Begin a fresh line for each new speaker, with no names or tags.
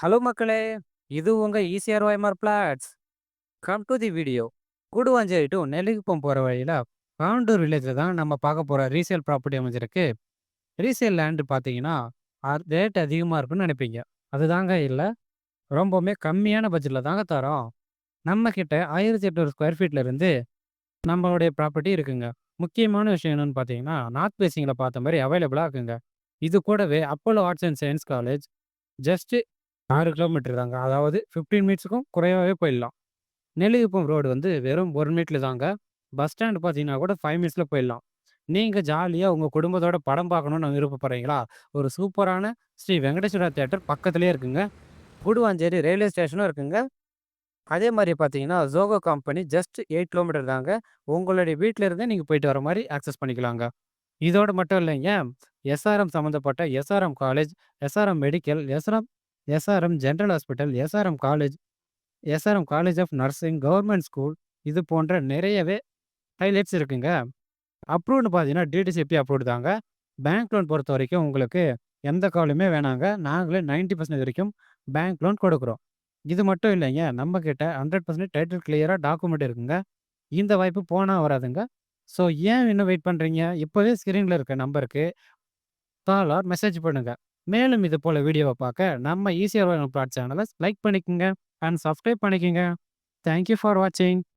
Hello மக்களே! இது உங்க ECR plots. Come to the video. Guduvanchery to Nellikuppam போற வழியில பாண்டூர் வில்லேஜ்ல தான் நம்ம பார்க்க போற ரீசேல் ப்ராப்பர்ட்டி அமைஞ்சிருக்கு. ரீசேல் லேண்ட் பார்த்தீங்கன்னா, ரேட் அதிகமா இருக்குன்னு நெனைப்பீங்க. அதுதாங்க இல்ல. ரொம்பவுமே கம்மியான பட்ஜெட்ல தாங்க தரோம். நம்ம கிட்ட 1800 ஸ்கொயர் ஃபீட்ல இருந்து நம்மளுடைய ப்ராப்பர்ட்டி இருக்குங்க. முக்கியமான விஷயம் என்னன்னு பார்த்தீங்கன்னா, நார்த் ஃபேசிங்ல பார்த்த மாரி அவைலபிளா இருக்குங்க. இது கூடவே Apollo arts and science college just 6 kilometre தாங்க. அதாவது 15 மினிட்ஸ்க்கும் குறைவாவே போயிடலாம். நெல்லிக்குப்பம் ரோடு வந்து வெறும் 1 மினிட்ல தாங்க. பஸ் ஸ்டாண்ட் பார்த்தீங்கன்னா கூட 5 மினிட்ஸ்ல போயிடலாம். நீங்க ஜாலியா உங்க குடும்பத்தோட படம் பார்க்கணும்னு விருப்பப்படுறீங்களா? ஒரு சூப்பரான ஸ்ரீ வெங்கடேஸ்வரா தியேட்டர் பக்கத்திலேயே இருக்குங்க. கூடுவாஞ்சேரி ரயில்வே ஸ்டேஷனும் இருக்குங்க. அதே மாரி பார்த்தீங்கன்னா, ஜோகோ கம்பெனி ஜஸ்ட் 8 கிலோமீட்டர் தாங்க. உங்களுடைய வீட்ல இருந்தே நீங்க போயிட்டு வர மாரி ஆக்சஸ் பண்ணிக்கலாங்க. இதோட மட்டும் இல்லைங்க. எஸ்ஆர்எம் சம்மந்தப்பட்ட SRM college, SRM medical, SRM general hospital, SRM college of nursing, government school இது போன்ற நிறையவே ஹைலைட்ஸ் இருக்குங்க. அப்ரூவ்ட்னு பார்த்தீங்கன்னா, டிடிசிபி அப்ரூவ்டு தாங்க. பேங்க் லோன் பொறுத்தவரைக்கும் உங்களுக்கு எந்த கவலையுமே வேணாங்க. நாங்களே 90% வரைக்கும் பேங்க் லோன் கொடுக்குறோம். இது மட்டும் இல்லைங்க. நம்ம கிட்ட 100% டைட்டில் கிளியரா டாக்குமெண்ட் இருக்குங்க. இந்த வாய்ப்பு போனா வராதுங்க. ஸோ ஏன் இன்னும் வெயிட் பண்றீங்க? இப்பவே ஸ்க்ரீன்ல இருக்க நம்பருக்கு கால் ஆர் மெசேஜ் பண்ணுங்க. மேலும் இது போல வீடியோவ பார்க்க நம்ம ஈசிஆர் பிளாட் சேனல லைக் பண்ணிக்கங்க அண்ட் சப்ஸ்கிரைப் பண்ணிக்கங்க. தேங்க் யூ ஃபார் வாட்சிங்.